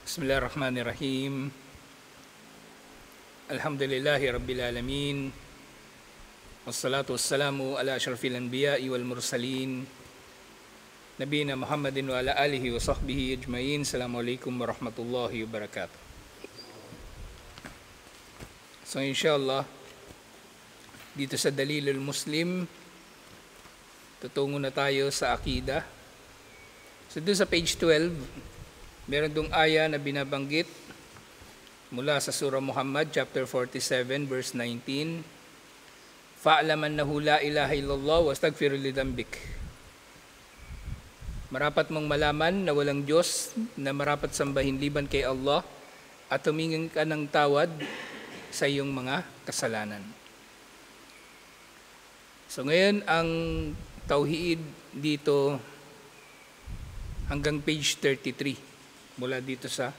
Bismillahirrahmanirrahim. Alhamdulillahi Rabbil Alamin. Wassalatu wassalamu ala asyrafil anbiya'i wal mursalin. Nabiyina Muhammadin wa ala alihi wa sahbihi ajmain. Assalamualaikum warahmatullahi wabarakatuh. So inshallah, dito sa Dalilul Muslim, tutungo na tayo sa Aqidah. So doon sa page 12, meron dong aya na binabanggit mula sa Surah Muhammad, chapter 47, verse 19. Fa'lam annahu la ilaha illallah wastaghfir li dhanbik. Marapat mong malaman na walang Diyos na marapat sambahin liban kay Allah at tumingin ka ng tawad sa iyong mga kasalanan. So ngayon, ang tauhid dito hanggang page 33. Mula dito sa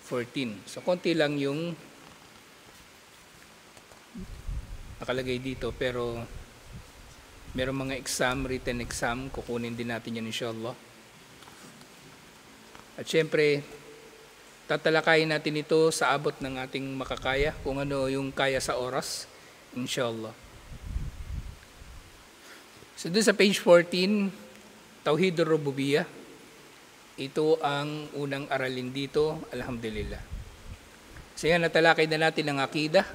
14. So, konti lang yung nakalagay dito, pero meron mga exam, written exam, kukunin din natin yan inshallah. At syempre, tatalakayin natin ito sa abot ng ating makakaya, kung ano yung kaya sa oras, inshallah. So, doon sa page 14, Tauhidur Rububiyyah. Ito ang unang aralin dito, alhamdulillah. So yan, natalakay na natin ang Aqidah.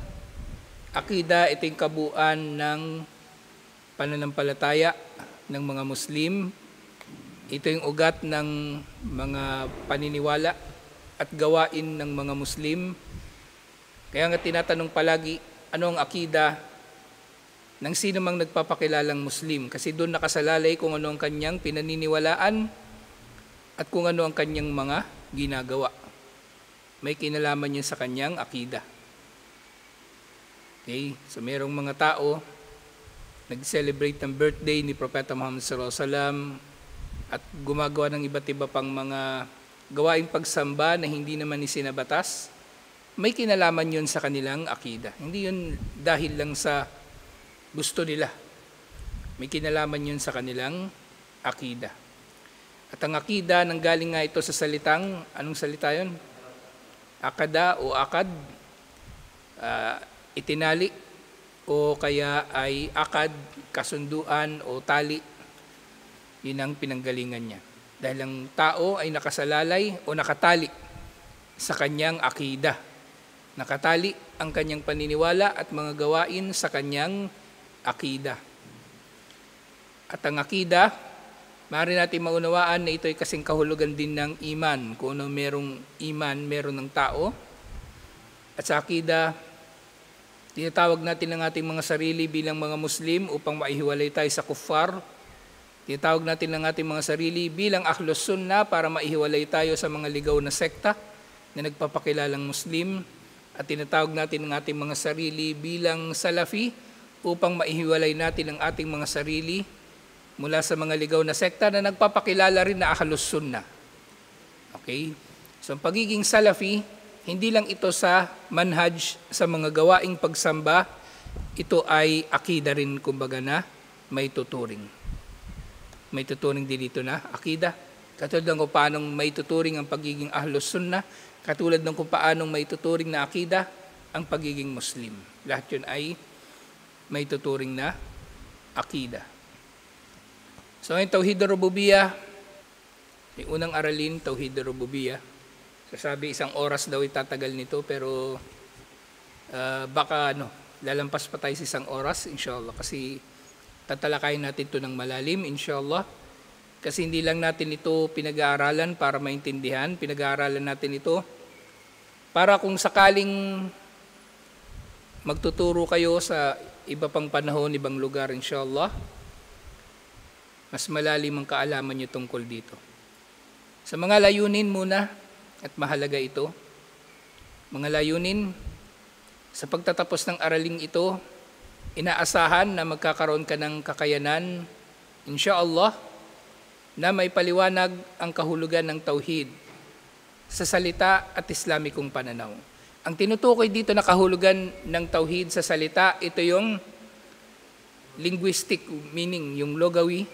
Aqidah, ito yung kabuuan ng pananampalataya ng mga Muslim. Ito yung ugat ng mga paniniwala at gawain ng mga Muslim. Kaya nga tinatanong palagi, ano ang Aqidah ng sino mang nagpapakilalang Muslim? Kasi doon nakasalalay kung ano ang kanyang pinaniniwalaan at kung ano ang kanyang mga ginagawa. May kinalaman yun sa kanyang akida. Okay? So merong mga tao nag-celebrate ng birthday ni Propeta Muhammad sallallahu alaihi wasallam at gumagawa ng iba't iba pang mga gawaing pagsamba na hindi naman isinabatas. May kinalaman yun sa kanilang akida. Hindi yun dahil lang sa gusto nila. May kinalaman yun sa kanilang akida. At ang akida, nanggaling nga ito sa salitang, anong salita yun? Akada o akad, itinali, o kaya ay akad, kasunduan o tali. Yun ang pinanggalingan niya. Dahil ang tao ay nakasalalay o nakatali sa kanyang akida. Nakatali ang kanyang paniniwala at mga gawain sa kanyang akida. At ang akida, maaari natin maunawaan na ito ay kasing kahulugan din ng iman. Kung ano merong iman, meron ng tao. At sa akida, tinatawag natin ang ating mga sarili bilang mga Muslim upang maihiwalay tayo sa kuffar. Tinatawag natin ang ating mga sarili bilang Ahlus Sunnah para maihiwalay tayo sa mga ligaw na sekta na nagpapakilalang Muslim. At tinatawag natin ang ating mga sarili bilang Salafi upang maihiwalay natin ang ating mga sarili mula sa mga ligaw na sekta na nagpapakilala rin na Ahlus Sunnah. Okay? So, ang pagiging Salafi, hindi lang ito sa manhaj, sa mga gawaing pagsamba, ito ay akida rin, kumbaga na may tuturing. May tuturing din dito na akida. Katulad ng kung paanong may tuturing ang pagiging Ahlus Sunnah, katulad ng kung paanong may tuturing na akida ang pagiging Muslim. Lahat yun ay may tuturing na akida. So, yung Tauhidur Rububiyyah, yung unang aralin, Tauhidur Rububiyyah. Sasabi, 1 oras daw itatagal nito, pero baka lalampas pa tayo sa 1 oras, inshallah. Kasi tatalakayin natin ito ng malalim, inshallah. Kasi hindi lang natin ito pinag-aaralan para maintindihan, pinag-aaralan natin ito para kung sakaling magtuturo kayo sa iba pang panahon, ibang lugar, inshallah, mas malalim ang kaalaman nyo tungkol dito. Sa mga layunin muna, at mahalaga ito, mga layunin, sa pagtatapos ng araling ito, inaasahan na magkakaroon ka ng kakayanan, insyaAllah, na may paliwanag ang kahulugan ng tauhid sa salita at Islamikong pananaw. Ang tinutukoy dito na kahulugan ng tauhid sa salita, ito yung linguistic meaning, yung logawi,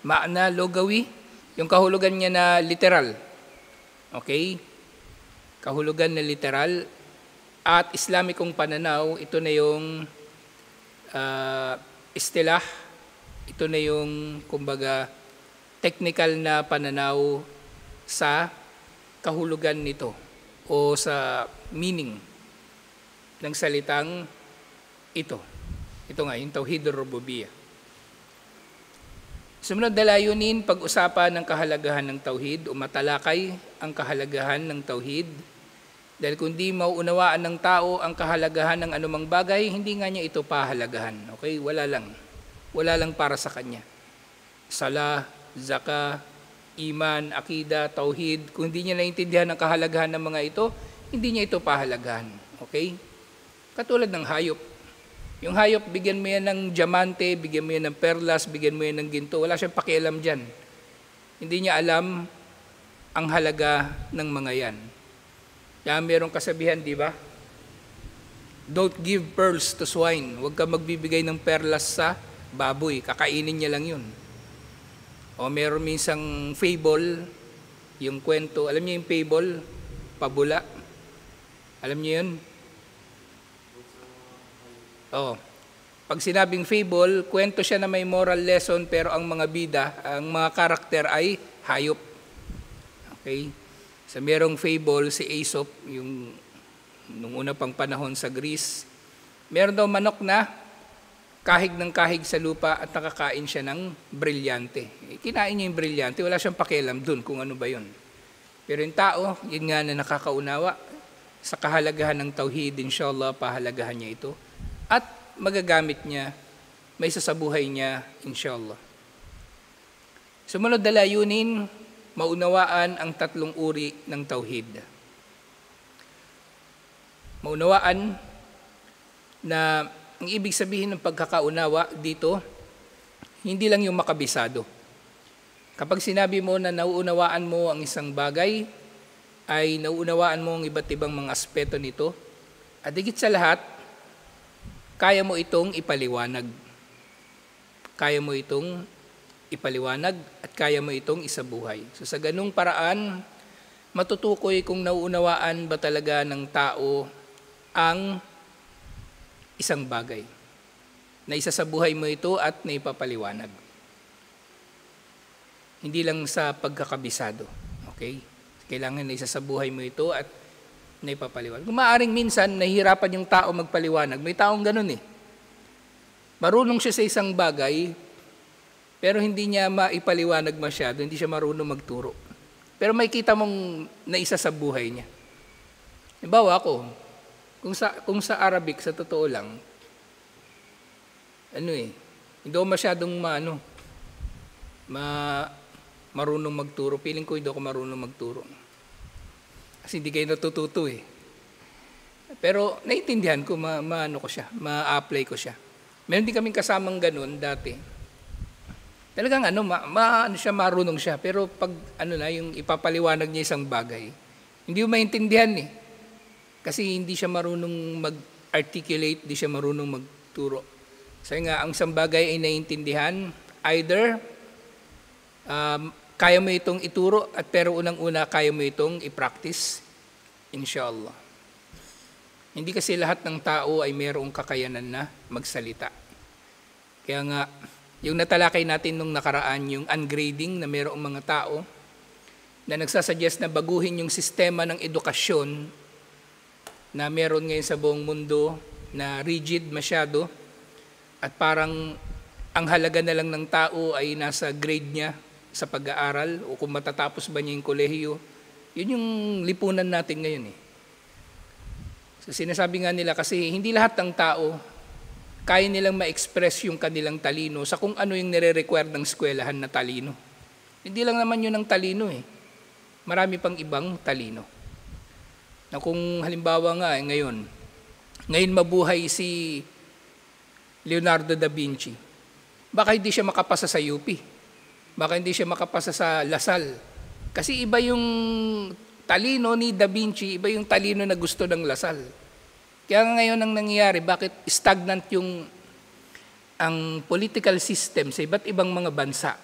ma'na logawi, yung kahulugan niya na literal. Okay? kahulugan na literal, at Islamikong pananaw, ito na yung istilah, ito na yung kumbaga technical na pananaw sa kahulugan nito o sa meaning ng salitang ito. Ito nga, yung Tauhid ar-Rububiyyah. Sumunod na layunin, pag-usapan ng kahalagahan ng Tauhid o matalakay ang kahalagahan ng Tauhid. Dahil kung di mauunawaan ng tao ang kahalagahan ng anumang bagay, hindi nga niya ito pahalagahan. Okay? Wala lang. Wala lang para sa kanya. Salah, zakah, iman, akida, tauhid. Kung hindi niya naintindihan ang kahalagahan ng mga ito, hindi niya ito pahalagahan. Okay? Katulad ng hayop. Yung hayop, bigyan mo yan ng diamante, bigyan mo yan ng perlas, bigyan mo yan ng ginto. Wala siyang pakialam dyan. Hindi niya alam ang halaga ng mga yan. Kaya mayroong kasabihan, di ba? Don't give pearls to swine. Huwag ka magbibigay ng perlas sa baboy. Kakainin niya lang yun. O mayroon minsang fable, yung kwento. Alam niyo yung fable? Pabula. Alam niyo yun? Oh, pag sinabing fable, kwento siya na may moral lesson pero ang mga bida, ang mga karakter ay hayop. Okay? So merong fable si Aesop, yung nung una pang panahon sa Greece. Meron daw manok na kahig ng kahig sa lupa at nakakain siya ng brilyante. Kinain niya yung brilyante, wala siyang pakialam dun kung ano ba yun. Pero yung tao, yun nga na nakakaunawa sa kahalagahan ng tauhid, inshallah, pahalagahan niya ito. At magagamit niya, may sasabuhay niya, inshallah. Sumunod na layunin, maunawaan ang tatlong uri ng tauhid. Maunawaan na ang ibig sabihin ng pagkakaunawa dito, hindi lang yung makabisado. Kapag sinabi mo na nauunawaan mo ang isang bagay, ay nauunawaan mo ang iba't ibang mga aspeto nito, at higit sa lahat, kaya mo itong ipaliwanag. Kaya mo itong ipaliwanag at kaya mo itong isabuhay. So sa ganung paraan, matutukoy kung nauunawaan ba talaga ng tao ang isang bagay. Na isasabuhay mo ito at naipapaliwanag. Hindi lang sa pagkakabisado. Okay? Kailangan na isasabuhay mo ito at naipapaliwanag. Kung maaaring minsan, nahihirapan yung tao magpaliwanag. May taong ganun eh. Marunong siya sa isang bagay, pero hindi niya maipaliwanag masyado, hindi siya marunong magturo. Pero may kita mong naisa sa buhay niya. Halimbawa ako, kung sa Arabic, sa totoo lang, hindi ako masyadong marunong magturo. Feeling ko hindi ako marunong magturo. Kasi hindi kayo natututo eh. Pero naiintindihan ko, ma-apply ko siya. Meron din kaming kasamang ganun dati. Talagang marunong siya. Pero pag yung ipapaliwanag niya isang bagay, hindi mo maintindihan eh. Kasi hindi siya marunong mag-articulate, hindi siya marunong magturo. Sabi nga, ang isang bagay ay naiintindihan, either kaya mo itong ituro at pero unang-una kaya mo itong i-practice, inshallah. Hindi kasi lahat ng tao ay mayroong kakayanan na magsalita. Kaya nga, yung natalakay natin nung nakaraan, yung ungrading na mayroong mga tao na nagsasuggest na baguhin yung sistema ng edukasyon na meron ngayon sa buong mundo na rigid masyado at parang ang halaga na lang ng tao ay nasa grade niya sa pag-aaral o kung matatapos ba niya yung kolehiyo. Yun yung lipunan natin ngayon eh. So sinasabi nga nila kasi hindi lahat ng tao kaya nilang ma-express yung kanilang talino sa kung ano yung nire-require ng eskwelahan na talino. Hindi lang naman yun ang talino eh. Marami pang ibang talino. Na kung halimbawa nga ngayon mabuhay si Leonardo da Vinci, baka hindi siya makapasa sa UP. Baka hindi siya makapasa sa Lasal. Kasi iba yung talino ni Da Vinci, iba yung talino na gusto ng Lasal. Kaya ngayon ang nangyayari, bakit stagnant ang political system sa iba't ibang mga bansa?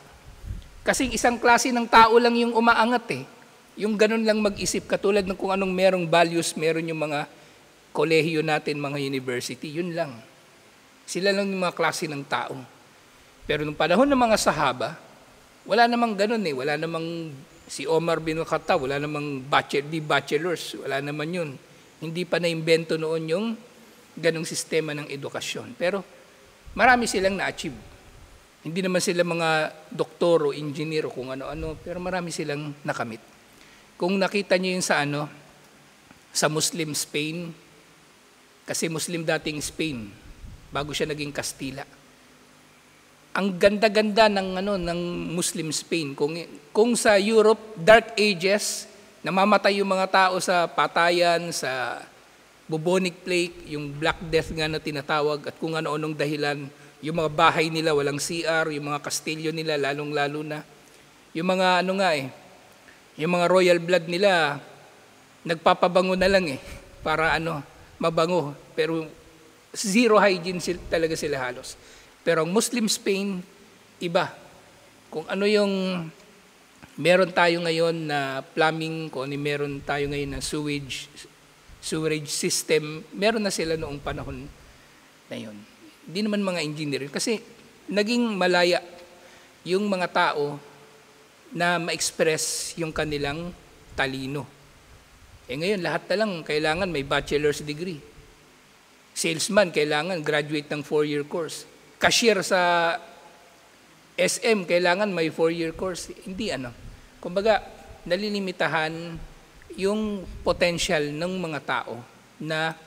Kasi isang klase ng tao lang yung umaangat eh. Yung ganun lang mag-isip, katulad ng kung anong merong values, meron yung mga kolehiyo natin, mga university, yun lang. Sila lang yung mga klase ng tao. Pero nung panahon ng mga sahaba, wala namang ganun eh. Wala namang si Omar bin Khattab, wala namang bachelors, wala naman yun. Hindi pa na-imbento noon yung ganung sistema ng edukasyon. Pero marami silang na-achieve. Hindi naman sila mga doktor o engineer o kung ano-ano, pero marami silang nakamit. Kung nakita niyo yun sa Muslim Spain, kasi Muslim dating Spain, bago siya naging Kastila. Ang ganda-ganda ng Muslim Spain. Kung sa Europe, Dark Ages, namamatay yung mga tao sa patayan, sa bubonic plague, yung Black Death nga na tinatawag, at kung ano-anong dahilan, yung mga bahay nila walang CR, yung mga kastilyo nila lalong-lalo na. Yung mga yung mga royal blood nila, nagpapabango na lang para mabango. Pero zero hygiene talaga sila halos. Pero ang Muslim Spain, iba. Kung ano yung meron tayo ngayon na plumbing, kung ano meron tayo ngayon na sewerage system, meron na sila noong panahon na yun. Hindi naman mga engineer. Kasi naging malaya yung mga tao na ma-express yung kanilang talino. Ngayon, lahat na lang kailangan may bachelor's degree. Salesman, kailangan graduate ng 4-year course. Cashier sa SM, kailangan may 4-year course. Hindi Kumbaga, nalilimitahan yung potential ng mga tao na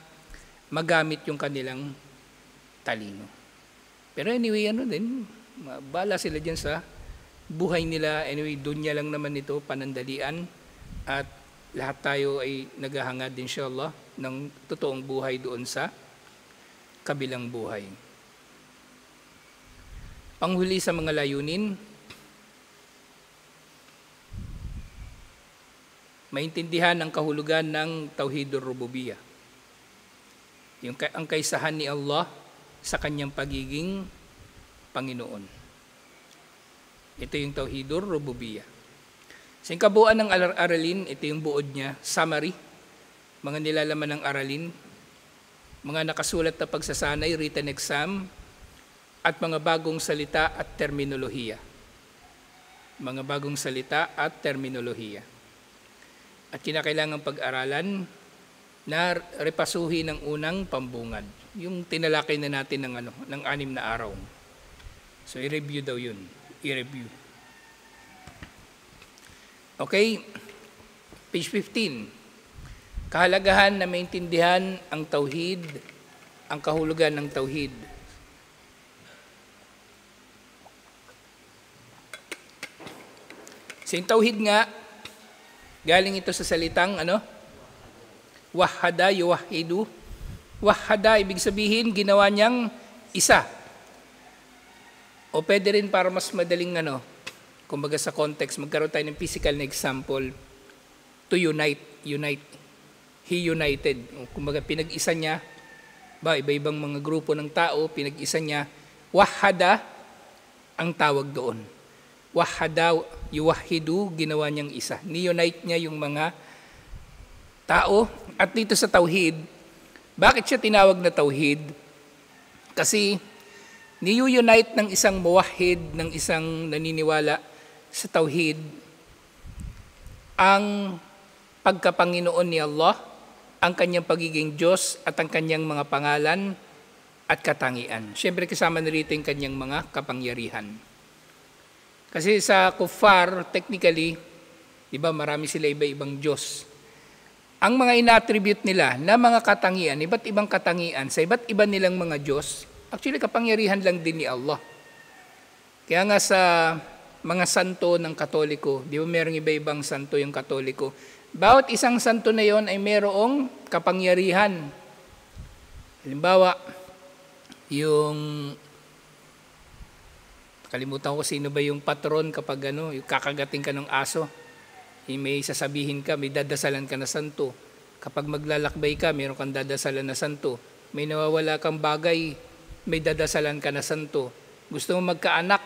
magamit yung kanilang talino. Pero anyway, bahala sila dyan sa buhay nila. Anyway, dunya lang naman ito, panandalian. At lahat tayo ay naghahangad, inshallah, ng totoong buhay doon sa kabilang buhay. Panghuli sa mga layunin, maintindihan ang kahulugan ng Tauhidur Rububiyah. Ang kaisahan ni Allah sa kanyang pagiging Panginoon. Ito yung Tauhidur Rububiyah. Sa kabuuan ng aralin, ito yung buod niya, summary, mga nilalaman ng aralin, mga nakasulat na pagsasanay, written exam, at mga bagong salita at terminolohiya. Mga bagong salita at terminolohiya. At kinakailangan pag-aralan na repasuhin ng unang pambungad. Yung tinalakay na natin ng 6 na araw. So, i-review daw yun. I-review. Okay, page 15. Kahalagahan na maintindihan ang tauhid, ang kahulugan ng tauhid. Sa tauhid nga, galing ito sa salitang wahada yuwahidu. Wahada, ibig sabihin, ginawa niyang isa. O pwede rin para mas madaling kumbaga sa context, magkaroon tayo ng physical na example, to unite. He united. Kumbaga pinag-isa niya, iba-ibang mga grupo ng tao, pinag-isa niya. Wahada, ang tawag doon. Wahada yuwahidu, ginawa niyang isa. Ni-unite niya yung mga tao. At dito sa tauhid, bakit siya tinawag na tauhid? Kasi ni-unite ng isang muwahhid, ng isang naniniwala sa tauhid, ang pagkapanginoon ni Allah, ang kanyang pagiging Diyos at ang kanyang mga pangalan at katangian. Siyempre kasama na rito yung kanyang mga kapangyarihan. Kasi sa kuffar, technically, marami sila iba-ibang Diyos. Ang mga ina-attribute nila na mga katangian, iba't ibang katangian, sa iba't iba nilang mga Diyos, actually kapangyarihan lang din ni Allah. Kaya nga sa mga santo ng Katoliko, merong iba-ibang santo yung Katoliko, bawat isang santo na yon ay merong kapangyarihan. Halimbawa, kalimutan ko sino ba yung patron kapag yung kakagating ka ng aso. May sasabihin ka, may dadasalan ka na santo. Kapag maglalakbay ka, meron kang dadasalan na santo. May nawawala kang bagay, may dadasalan ka na santo. Gusto mo magkaanak,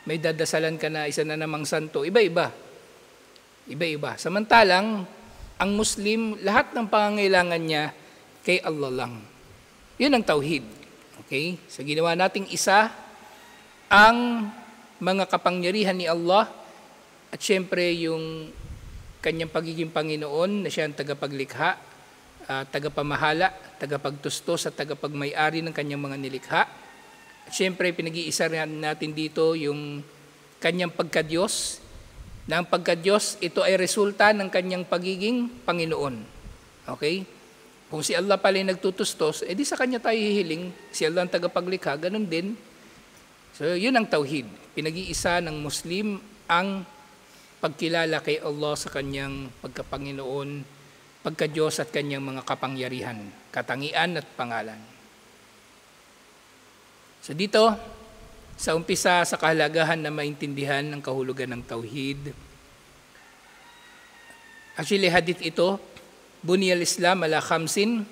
may dadasalan ka na isa na namang santo. Iba-iba. Iba-iba. Samantalang, ang Muslim, lahat ng pangangailangan niya kay Allah lang. Yun ang tauhid. Okay? So ginawa nating isa ang mga kapangyarihan ni Allah at syempre yung kanyang pagiging Panginoon na siya ang tagapaglikha, tagapamahala, tagapagtustos at tagapagmay-ari ng kanyang mga nilikha. At syempre pinag-iisa natin dito yung kanyang pagka-Diyos, na ang pagka-Diyos ito ay resulta ng kanyang pagiging Panginoon. Okay? Kung si Allah pala yung nagtutustos, edi sa kanya tayo hihiling, si Allah ang tagapaglikha, ganun din. So yun ang tauhid. Pinag-iisa ng Muslim ang pagkilala kay Allah sa kanyang pagkapanginoon, pagka-Diyos at kanyang mga kapangyarihan, katangian at pangalan. So dito, sa umpisa sa kahalagahan na maintindihan ng kahulugan ng tauhid, actually hadith ito, Buniyal Islam ala khamsin,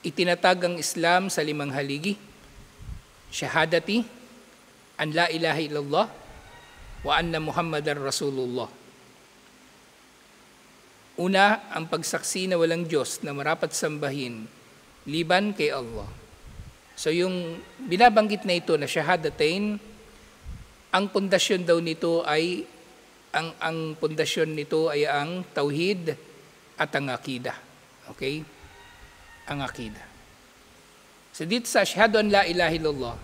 itinatag ang Islam sa 5 haligi. Syahadati, an la ilaha illallah, wa anna Muhammadar Rasulullah. Una, ang pagsaksi na walang Diyos na marapat sambahin, liban kay Allah. So yung binabanggit na ito na syahadatain, ang pundasyon daw nito ay, ang pundasyon nito ay ang tauhid at ang akida. Okay? Ang akida. So dito sa asyhadu an la ilaha illallah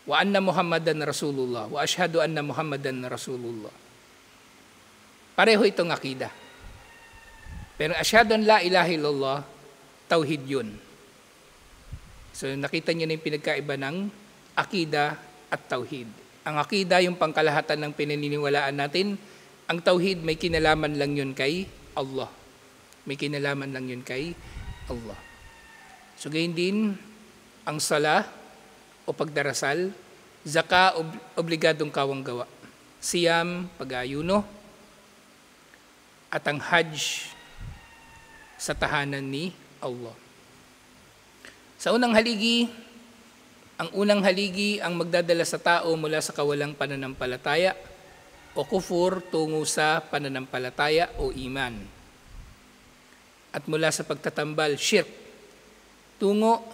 wa anna Muhammadan Rasulullah wa asyhadu anna Muhammadan Rasulullah. Pareho itong akida. Pero asyhadu an la ilaha illallah, tauhid yun. So nakita niyo na yung pinagkaiba ng akida at tauhid. Ang akida yung pangkalahatan ng pinaniniwalaan natin. Ang tauhid may kinalaman lang yun kay Allah. May kinalaman lang yun kay Allah. So gayon din, ang sala o pagdarasal, zaka, obligadong kawang gawa. Siyam, pag-ayuno, at ang hajj sa tahanan ni Allah. Sa unang haligi, ang unang haligi ang magdadala sa tao mula sa kawalang pananampalataya o kufur tungo sa pananampalataya o iman. At mula sa pagtatambal, shirk, tungo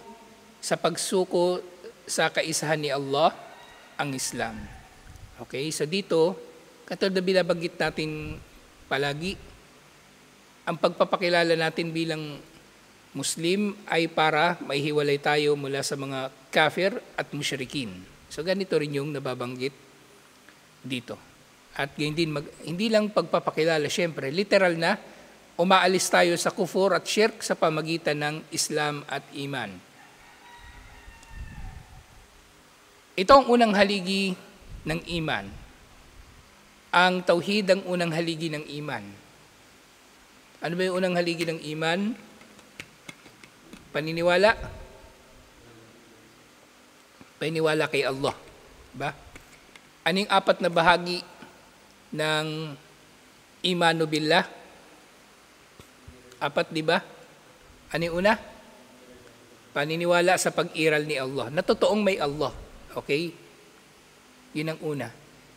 sa pagsuko sa kaisahan ni Allah, ang Islam. Okay, so dito, katulad na binabanggit natin palagi, ang pagpapakilala natin bilang Muslim ay para maihiwalay tayo mula sa mga kafir at musyrikin. So ganito rin yung nababanggit dito. At ganyan din, hindi lang pagpapakilala, syempre, literal na, umaalis tayo sa kufur at shirk sa pamagitan ng Islam at iman. Ito ang unang haligi ng iman. Ang tauhid ang unang haligi ng iman. Ano ba yung unang haligi ng iman? Paniniwala. Paniniwala kay Allah. Ba? Ano yung 4 na bahagi ng imanu billah? 4, di ba? Ano yung una? Paniniwala sa pag-iral ni Allah. Na totoong may Allah. Okay? Yun ang una.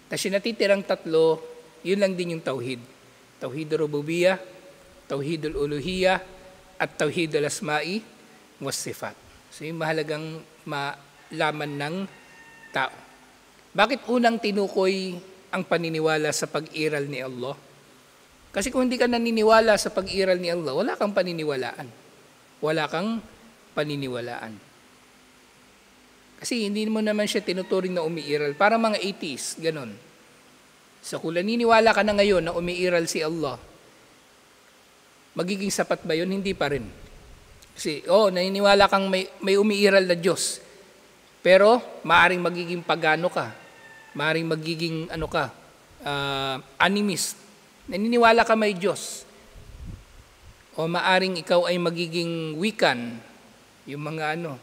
Tapos yung natitirang 3, yun lang din yung tauhid. Tauhidul rububiyah, tauhidul uluhiyah, at tauhidul asma'i was sifat. So yung mahalagang malaman ng tao. Bakit unang tinukoy ang paniniwala sa pag-iral ni Allah? Kasi kung hindi ka naniniwala sa pag-iral ni Allah, wala kang paniniwalaan. Wala kang paniniwalaan. Kasi hindi mo naman siya tinuturing na umiiral. Para mga atheists, ganun. So kung naniniwala ka na ngayon na umiiral si Allah, magiging sapat ba yun? Hindi pa rin. Kasi, naniniwala kang may umiiral na Diyos. Pero, maaring magiging pagano ka. Maaring magiging, animist. Naniniwala ka may Diyos. O maaring ikaw ay magiging Wiccan. Yung mga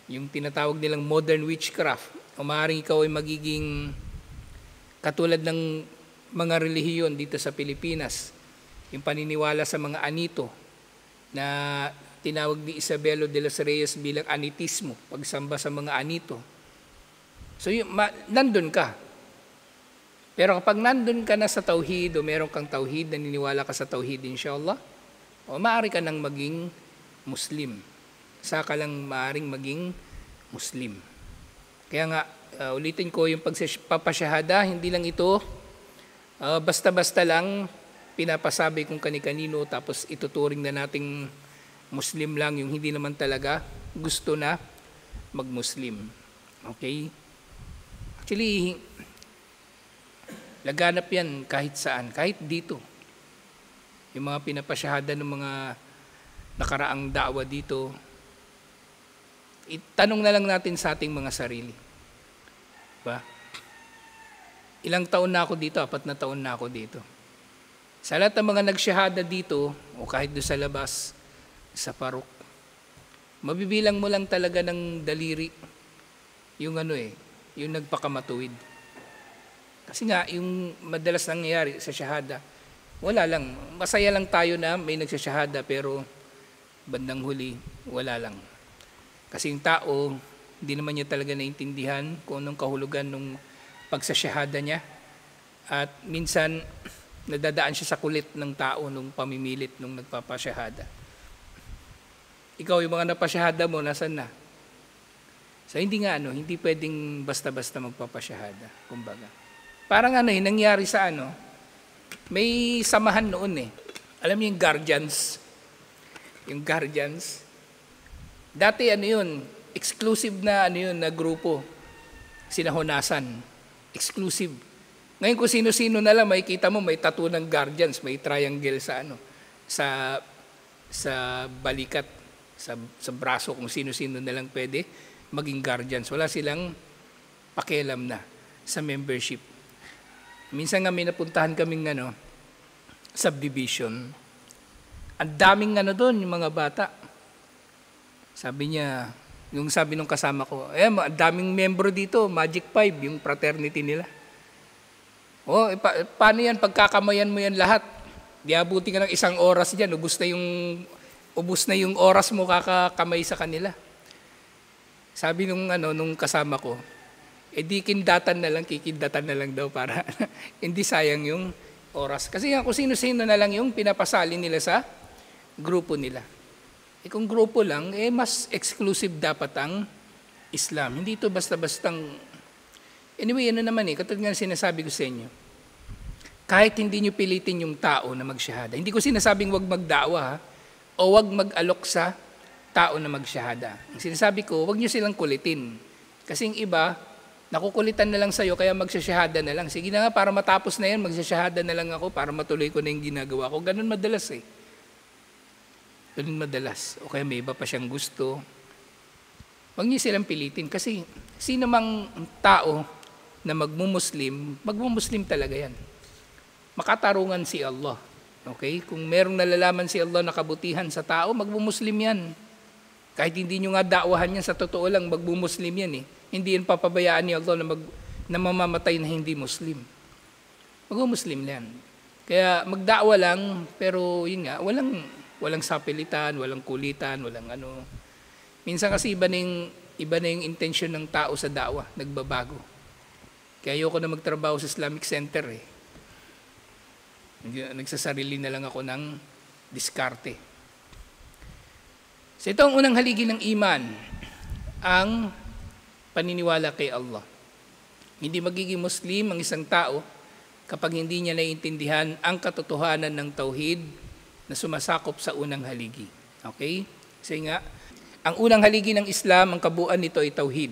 yung tinatawag nilang modern witchcraft. O maaring ikaw ay magiging katulad ng mga relihiyon dito sa Pilipinas. Yung paniniwala sa mga anito na tinawag ni Isabelo de los Reyes bilang anitismo, pagsamba sa mga anito. So nandun ka. Pero kapag nandun ka na sa tauhid o meron kang tauhid, naniniwala ka sa tauhid inshallah, o maaari ka nang maging Muslim. Saka lang maaaring maging Muslim. Kaya nga, ulitin ko yung pagpapasyahada, hindi lang ito basta-basta lang pinapasabi kung kani-kanino tapos ituturing na nating Muslim lang yung hindi naman talaga gusto na mag-Muslim. Okay? Actually, laganap yan kahit saan, kahit dito. Yung mga pinapasyahada ng mga nakaraang da'wa dito, itanong na lang natin sa ating mga sarili. Diba? Ilang taon na ako dito? 4 na taon na ako dito. Sa lahat ng mga nagsyahada dito, o kahit doon sa labas, sa parok, mabibilang mo lang talaga ng daliri yung yung nagpakamatuwid. Kasi nga, yung madalas nangyayari sa syahada, wala lang. Masaya lang tayo na may nagsasyahada pero bandang huli, wala lang. Kasi yung tao, hindi naman niya talaga naintindihan kung anong kahulugan ng pagsasyahada niya. At minsan, nadadaan siya sa kulit ng tao nung pamimilit nung nagpapasyahada. Ikaw, yung mga napasyahada mo, nasan na? So hindi hindi pwedeng basta-basta magpapasyahada, kumbaga. Parang nangyari sa may samahan noon . Alam niyo yung guardians? Yung guardians. Dati yun, exclusive na na grupo. Sinahunasan. Exclusive. Ngayon kung sino-sino na lang, makikita mo may tattoo ng guardians, may triangle sa sa balikat, sa braso, kung sino-sino na lang pwede maging guardians. Wala silang pakialam na sa membership. Minsan nga may napuntahan kaming subdivision. Ang daming doon, yung mga bata. Sabi niya, yung sabi nung kasama ko, ang daming membro dito, Magic 5, yung fraternity nila. Paano yan, pagkakamayan mo yan lahat? Di abuti ka ng 1 oras dyan, ubus na yung oras mo kakakamay sa kanila. Sabi nung kasama ko, di kikindatan na lang daw para hindi sayang yung oras. Kasi kung sino-sino na lang yung pinapasali nila sa grupo nila. Kung grupo lang, mas exclusive dapat ang Islam. Hindi ito basta-bastang... Anyway, katulad nga sinasabi ko sa inyo, kahit hindi nyo pilitin yung tao na magsyahada, hindi ko sinasabing wag magdawa o wag mag-alok sa tao na magsyahada. Ang sinasabi ko, wag nyo silang kulitin. Kasi yung iba, nakukulitan na lang sa'yo, kaya magsasyahada na lang. Sige na nga, para matapos na yan, magsasyahada na lang ako para matuloy ko na yung ginagawa ko. Ganun madalas Ganun madalas. O kaya may iba pa siyang gusto. Huwag niyo silang pilitin. Kasi sino mang tao na magmumuslim talaga yan. Makatarungan si Allah. Okay? Kung merong nalalaman si Allah na kabutihan sa tao, magmumuslim yan. Kahit hindi nyo nga dakwahan yan, sa totoo lang, magmumuslim yan . Hindi yan papabayaan ni Allah na mamamatay na hindi Muslim. Mag-Muslim yan. Kaya magdakwa lang, pero yun nga, walang sapilitan, walang kulitan, walang Minsan kasi iba na yung intention ng tao sa dakwa, nagbabago. Kaya ayoko na magtrabaho sa Islamic Center . Nagsasarili na lang ako ng diskarte. So ito ang unang haligi ng iman, ang paniniwala kay Allah. Hindi magiging Muslim ang isang tao kapag hindi niya naiintindihan ang katotohanan ng tauhid na sumasakop sa unang haligi. Okay? Kasi nga, ang unang haligi ng Islam, ang kabuuan nito ay tauhid.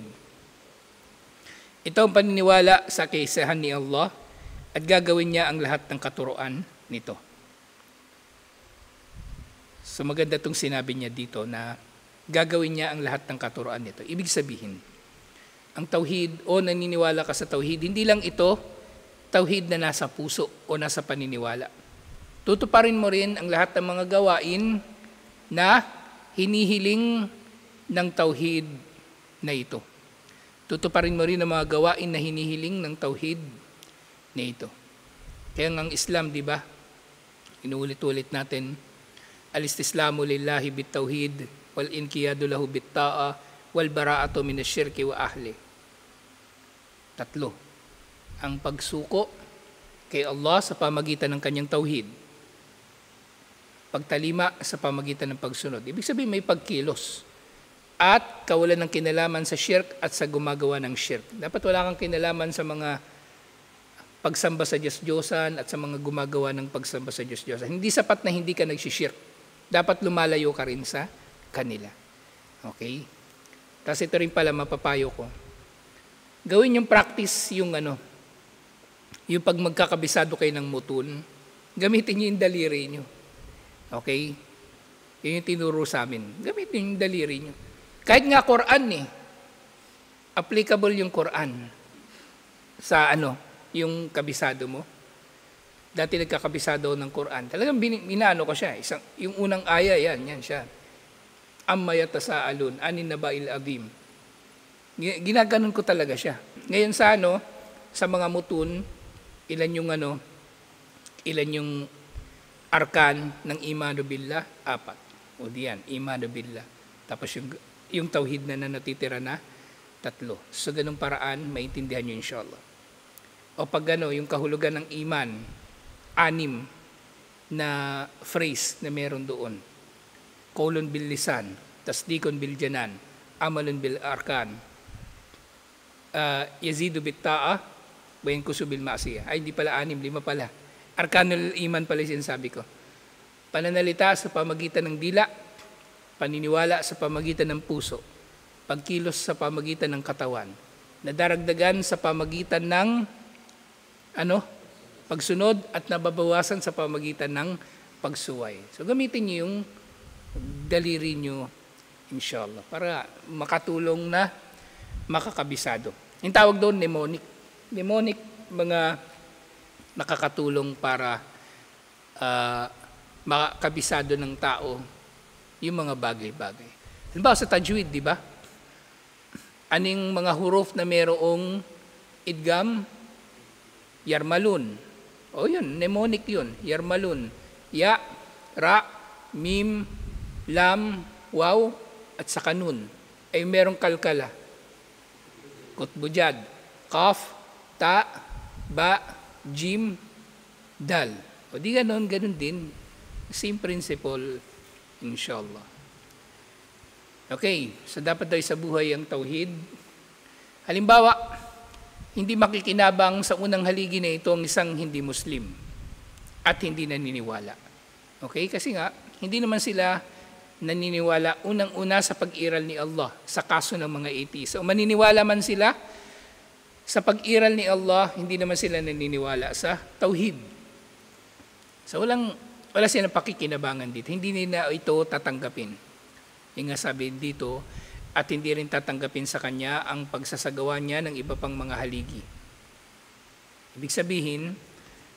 Ito ang paniniwala sa kaisahan ni Allah at gagawin niya ang lahat ng katuruan nito. So maganda itong sinabi niya dito na gagawin niya ang lahat ng katuruan nito. Ibig sabihin, ang tauhid o naniniwala ka sa tauhid, hindi lang ito tauhid na nasa puso o nasa paniniwala. Tutuparin mo rin ang lahat ng mga gawain na hinihiling ng tauhid na ito. Tutuparin mo rin ang mga gawain na hinihiling ng tauhid na ito. Kaya ang Islam, di ba? Inuulit-ulit natin, al-istislamu lillahi bit-tauhid wal inqiyadu lahu bit-ta'a wal bara'atu minasyirki wa ahli. 3. Ang pagsuko kay Allah sa pamagitan ng kanyang tauhid. Pagtalima sa pamagitan ng pagsunod. Ibig sabihin may pagkilos. At kawalan ng kinalaman sa shirk at sa gumagawa ng shirk. Dapat wala kang kinalaman sa mga pagsamba sa Diyos-Diyosan at sa mga gumagawa ng pagsamba sa Diyos-Diyosan. Hindi sapat na hindi ka nagsishirk. Dapat lumalayo ka rin sa kanila. Okay? Tapos ito rin pala mapapayo ko. Gawin yung practice yung yung pag magkakabisado kayo ng mutun, gamitin niyo yung daliri niyo. Okay? Yun yung tinuro sa amin. Gamitin yung daliri niyo. Kahit nga Quran applicable yung Quran sa yung kabisado mo. Dati nagkakabisado ng Quran. Talagang ko siya. Yung unang aya, yan siya. Amma yatasaalun, anin naba'il azim. Ginaganon ko talaga siya. Ngayon sa mga mutun, ilan yung arkan ng imanu billah? 4. O diyan, imanu billah. Tapos yung tauhid na natitira na 3. So ganung paraan, maintindihan nyo inshallah. O pag yung kahulugan ng iman, 6 na phrase na meron doon. Qaulun bil lisan, tasdikun bil janan, amalun bil arkan, yazidu bit ta'a, wa yankusu bil ma'siyah. Ay, hindi pala 6, 5 pala. Arkanul iman pala sinasabi ko. Pananalita sa pamagitan ng dila, paniniwala sa pamagitan ng puso, pagkilos sa pamagitan ng katawan, nadaragdagan sa pamagitan ng pagsunod at nababawasan sa pamagitan ng pagsuway. So gamitin niyo yung daliri niyo inshallah para makatulong na makakabisado. Yung tawag doon mnemonic. Mnemonic, mga nakakatulong para makakabisado ng tao yung mga bagay-bagay. Halimbawa sa tajwid, di ba? Aning mga huruf na merong idgham? Yarmalun. O yun, mnemonic yun. Yarmalun. Ya, ra, mim, lam, waw, at saka nun. Ay merong kalkala. Kutbujad. Qaf, ta, ba, jim, dal. O di ganun din. Same principle, inshallah. Okay, so dapat daw sa buhay ang tauhid. Halimbawa, hindi makikinabang sa unang haligi na ito ang isang hindi Muslim at hindi naniniwala. Okay? Kasi nga, hindi naman sila naniniwala unang-una sa pag-iral ni Allah sa kaso ng mga atheists. So maniniwala man sila sa pag-iral ni Allah, hindi naman sila naniniwala sa tauhid. So wala silang pakikinabangan dito. Hindi nila ito tatanggapin. Yung nga sabi dito, at hindi rin tatanggapin sa kanya ang pagsasagawa niya ng iba pang mga haligi. Ibig sabihin,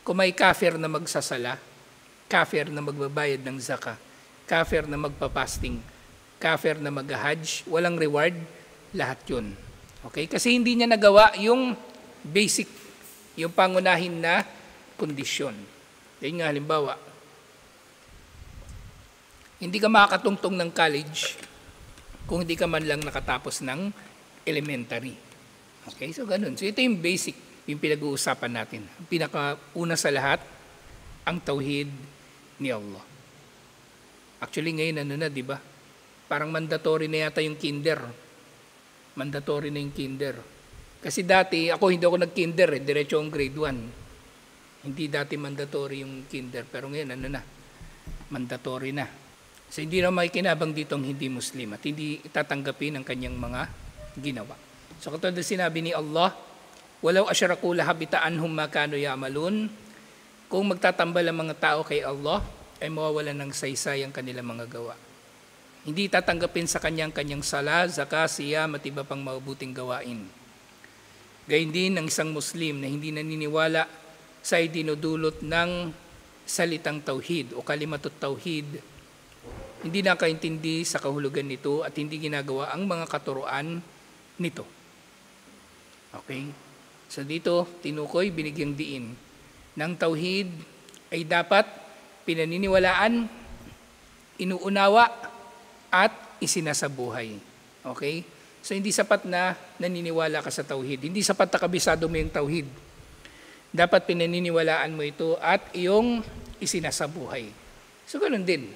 kung may kafir na magsasala, kafir na magbabayad ng zakah, kafir na magpapasting, kafir na mag-hajj, walang reward, lahat yun. Okay? Kasi hindi niya nagawa yung basic, yung pangunahin na kondisyon. Yan nga halimbawa, hindi ka makakatungtong ng college kung hindi ka man lang nakatapos ng elementary. Okay? So, ganun. So, ito yung basic, yung pinag-uusapan natin. Pinakauna sa lahat, ang tauhid ni Allah. Actually, ngayon, di ba? Parang mandatory na yata yung kinder. Mandatory na yung kinder. Kasi dati, hindi ako nag-kinder, diretso ang grade 1. Hindi dati mandatory yung kinder. Pero ngayon, mandatory na. So hindi na may kinabang dito ang hindi Muslim at hindi tatanggapin ang kanyang mga ginawa. So katulad na sinabi ni Allah, "Walau asyaraku lahabita anhum ma kanu ya'malun." Kung magtatambal ang mga tao kay Allah, ay mawawalan ng saysay ang kanilang mga gawa. Hindi tatanggapin sa kanyang sala, zakah, siyam at iba pang mabuting gawain. Gayun din ang isang Muslim na hindi naniniwala sa idinudulot ng salitang tauhid o kalimatut tauhid, hindi nakaintindi sa kahulugan nito at hindi ginagawa ang mga katuruan nito. Okay? So dito, tinukoy, binigyang diin ng tauhid ay dapat pinaniniwalaan, inuunawa, at isinasabuhay. Okay? So hindi sapat na naniniwala ka sa tauhid. Hindi sapat na kabisado mo yung tauhid. dapat pinaniniwalaan mo ito at iyong isinasabuhay. So ganun din,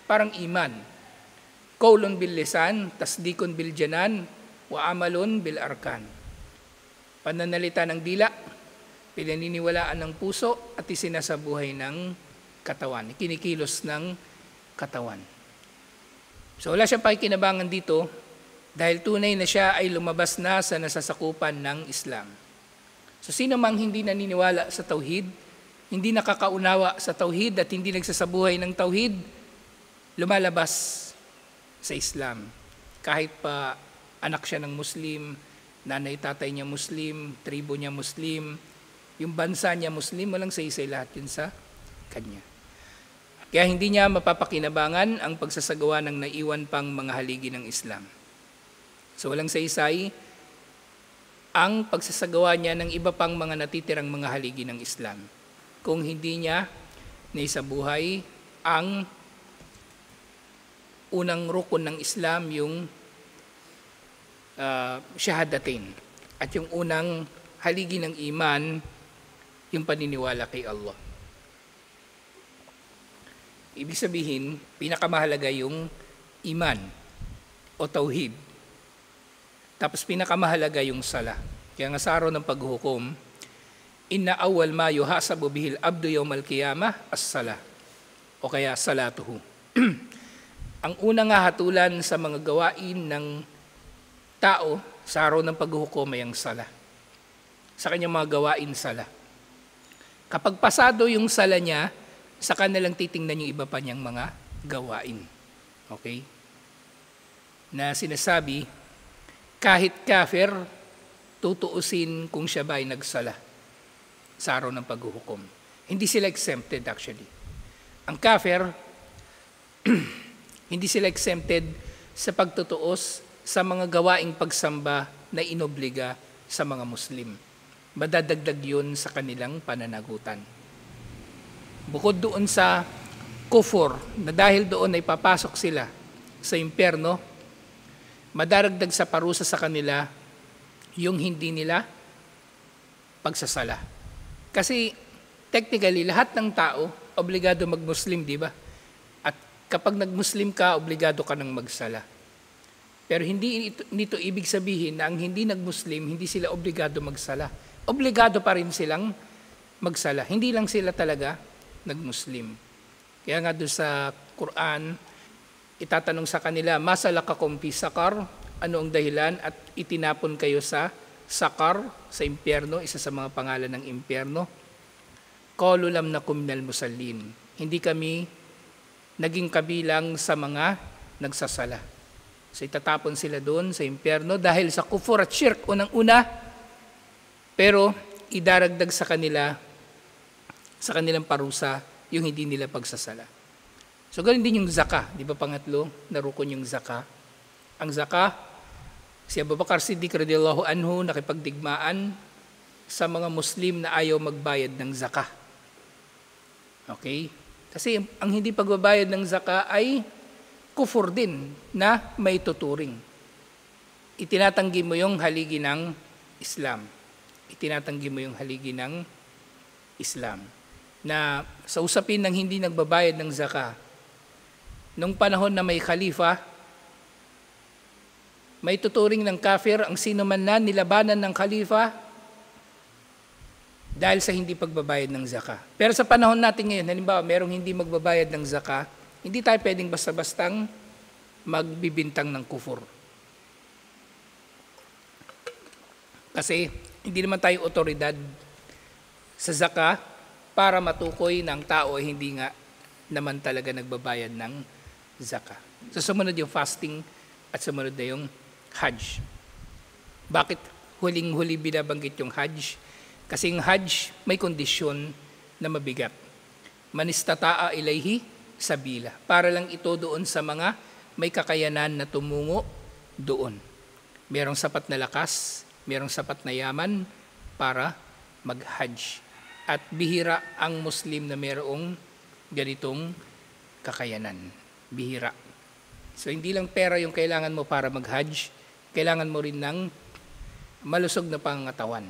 parang iman. Qaulun bil lisan, tasdikun bil janan, wa amalun bil arkan. Pananalita ng dila, pinaniniwalaan ng puso at isinasabuhay ng katawan, kinikilos ng katawan. So wala siyang pakikinabangan dito dahil tunay na siya ay lumabas na sa nasasakupan ng Islam. So sino mang hindi naniniwala sa tauhid, hindi nakakaunawa sa tauhid at hindi nagsasabuhay ng tauhid, lumalabas sa Islam. Kahit pa anak siya ng Muslim, nanay tatay niya Muslim, tribo niya Muslim, yung bansa niya Muslim, walang saysay lahat yun sa kanya. Kaya hindi niya mapapakinabangan ang pagsasagawa ng naiwan pang mga haligi ng Islam. So walang saysay ang pagsasagawa niya ng iba pang mga natitirang mga haligi ng Islam kung hindi niya naisabuhay ang unang rukun ng Islam, yung shahadatain, at yung unang haligi ng iman, yung paniniwala kay Allah. Ibig sabihin, pinakamahalaga yung iman o tauhid. Tapos pinakamahalaga yung sala. Kaya nga sa araw ng paghuhukom, inna awwal ma yuhasabu bihil abdu yawmal qiyamah as-sala. O kaya salatuhu. Ang unang hatulan sa mga gawain ng tao sa araw ng paghuhukom ay ang sala. Sa kanyang mga gawain, sala. Kapag pasado yung sala niya, sa kanilang titingnan yung iba pa niyang mga gawain. Okay? Na sinasabi, kahit kafir, tutuusin kung siya ba ay nagsala sa araw ng paghuhukom. Hindi sila exempted actually. Ang kafir, hindi sila exempted sa pagtutuos sa mga gawaing pagsamba na inobliga sa mga Muslim. Madadagdag yun sa kanilang pananagutan. Bukod doon sa kufur, na dahil doon ay papasok sila sa impyerno, madaragdag sa parusa sa kanila yung hindi nila pagsasala. Kasi technically, lahat ng tao obligado mag-Muslim, di ba? At kapag nag-Muslim ka, obligado ka nang magsala. Pero hindi nito ibig sabihin na ang hindi nag-Muslim, hindi sila obligado magsala. Obligado pa rin silang magsala. Hindi lang sila talaga nag-Muslim. Kaya nga doon sa Quran, itatanong sa kanila, masalakakum fi sakar, ano ang dahilan at itinapon kayo sa sakar, sa impyerno, isa sa mga pangalan ng impyerno. Qalu lam nakum minal musallin. Hindi kami naging kabilang sa mga nagsasala. So itatapon sila doon sa impyerno dahil sa kufur at shirk unang-una, pero idaragdag sa kanila, sa kanilang parusa, yung hindi nila pagsasala. So ganun din yung zaka, di ba pangatlo, narukon yung zaka. Ang zaka, si Abu Bakar Siddiq radhiyallahu anhu nakipagdigmaan sa mga Muslim na ayaw magbayad ng zaka. Okay? Kasi ang hindi pagbabayad ng zaka ay kufur din na may tuturing. Itinatanggi mo yung haligi ng Islam. Itinatanggi mo yung haligi ng Islam. Na sa usapin ng hindi nagbabayad ng zaka, nung panahon na may khalifa, may tuturing ng kafir ang sino man na nilabanan ng khalifa dahil sa hindi pagbabayad ng zaka. Pero sa panahon natin ngayon, halimbawa merong hindi magbabayad ng zaka, hindi tayo pwedeng basta-bastang magbibintang ng kufur. Kasi hindi naman tayo otoridad sa zaka para matukoy ng tao ay hindi nga naman talaga nagbabayad ng zaka. So sumunod yung fasting at sumunod na yung Hajj. Bakit huling-huli binabanggit yung Hajj? Kasi yung Hajj may kondisyon na mabigat. Manistata'a ilayhi sabila. Para lang ito doon sa mga may kakayanan na tumungo doon. Merong sapat na lakas, merong sapat na yaman para mag-Hajj. At bihira ang Muslim na mayroong ganitong kakayanan. Bihira. So hindi lang pera yung kailangan mo para mag-Hajj, kailangan mo rin ng malusog na pangangatawan.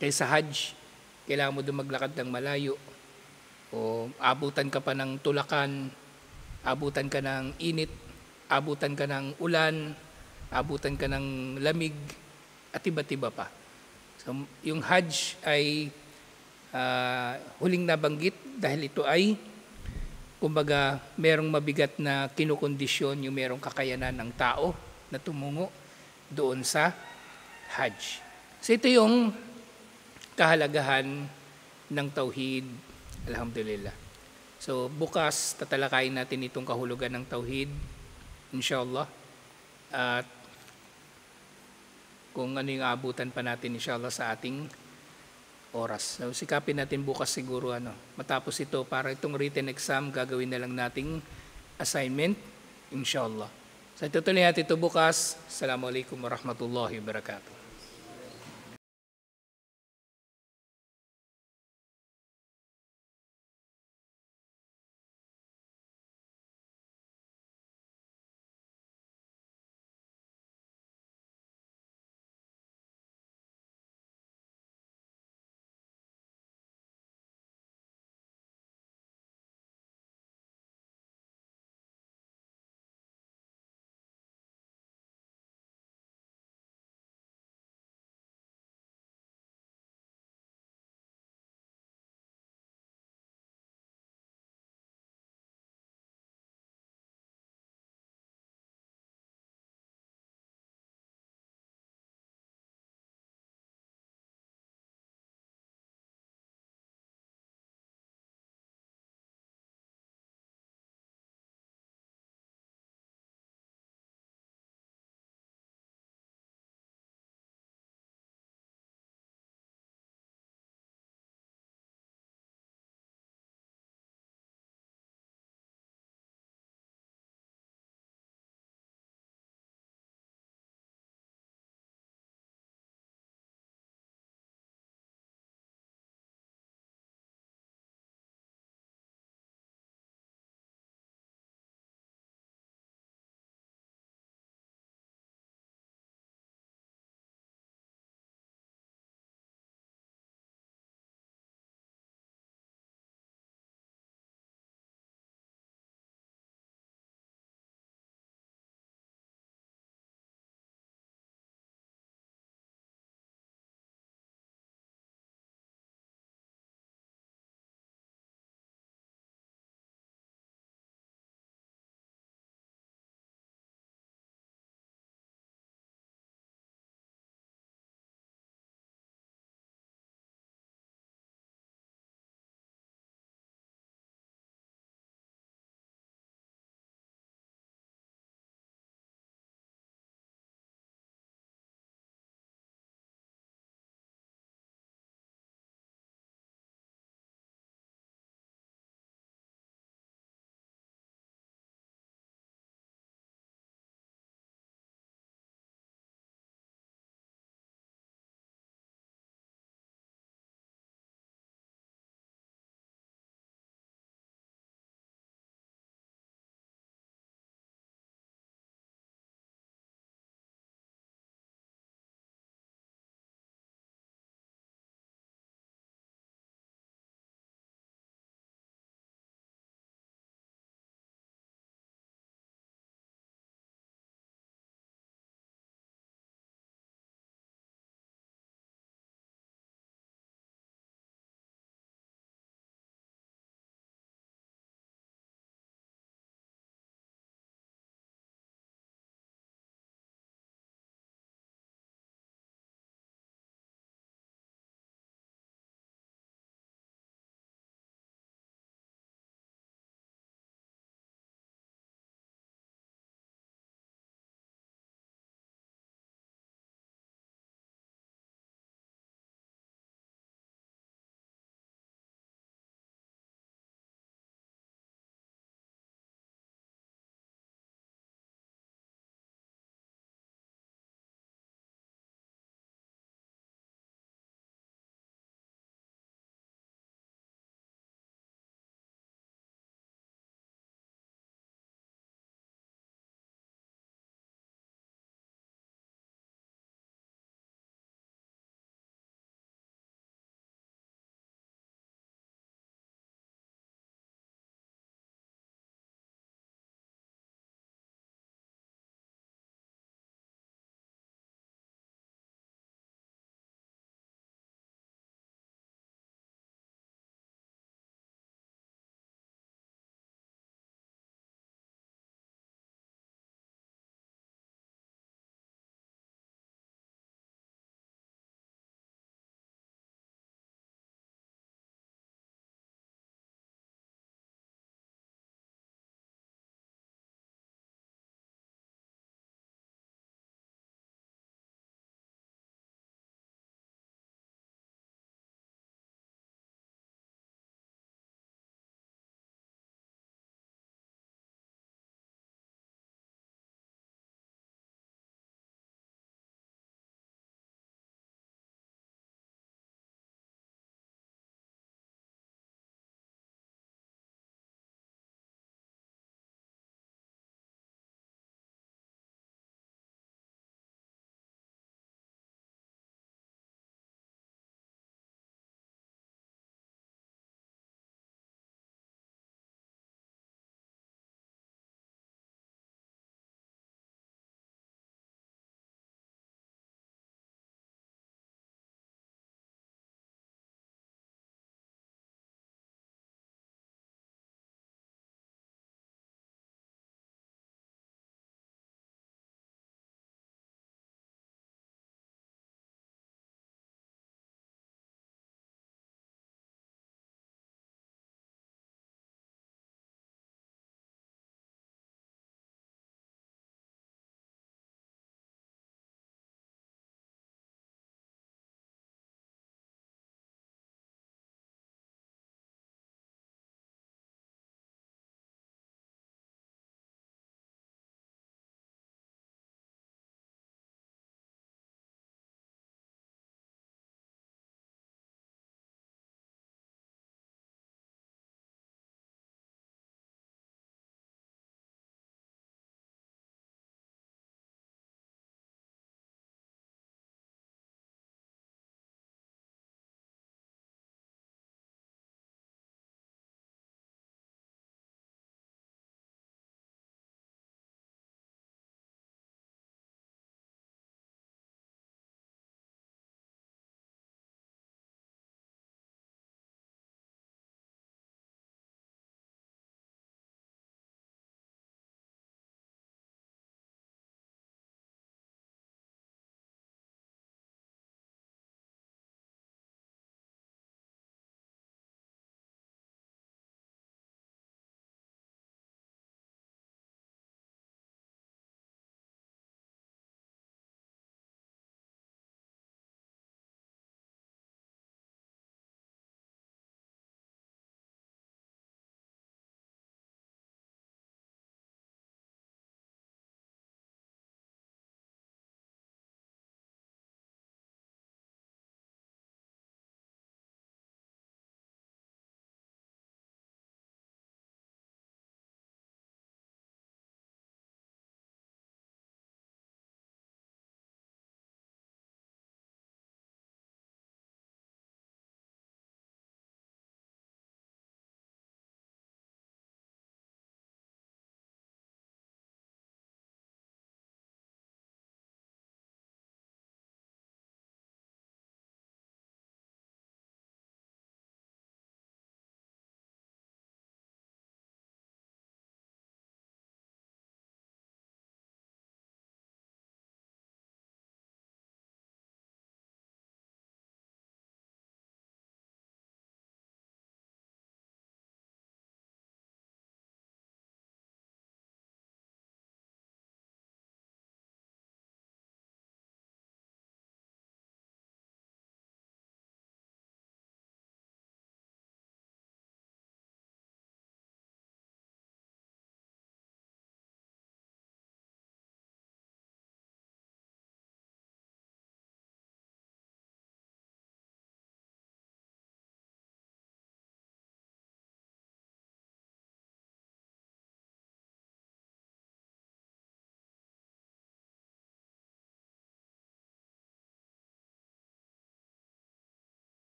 Kaya sa Hajj, kailangan mo doon maglakad ng malayo, o abutan ka pa ng tulakan, abutan ka ng init, abutan ka ng ulan, abutan ka ng lamig, at iba't iba pa. So, yung Hajj ay huling nabanggit dahil ito ay, kumbaga, merong mabigat na kinukondisyon, yung merong kakayanan ng tao na tumungo doon sa Hajj. So ito yung kahalagahan ng tauhid. Alhamdulillah. So bukas tatalakayin natin itong kahulugan ng tauhid, inshallah. At kung ano yung abutan pa natin inshallah sa ating oras. So sikapin natin bukas siguro matapos ito para itong written exam gagawin na lang nating assignment, inshallah. So itutuloy natin ito bukas. Assalamualaikum warahmatullahi wabarakatuh.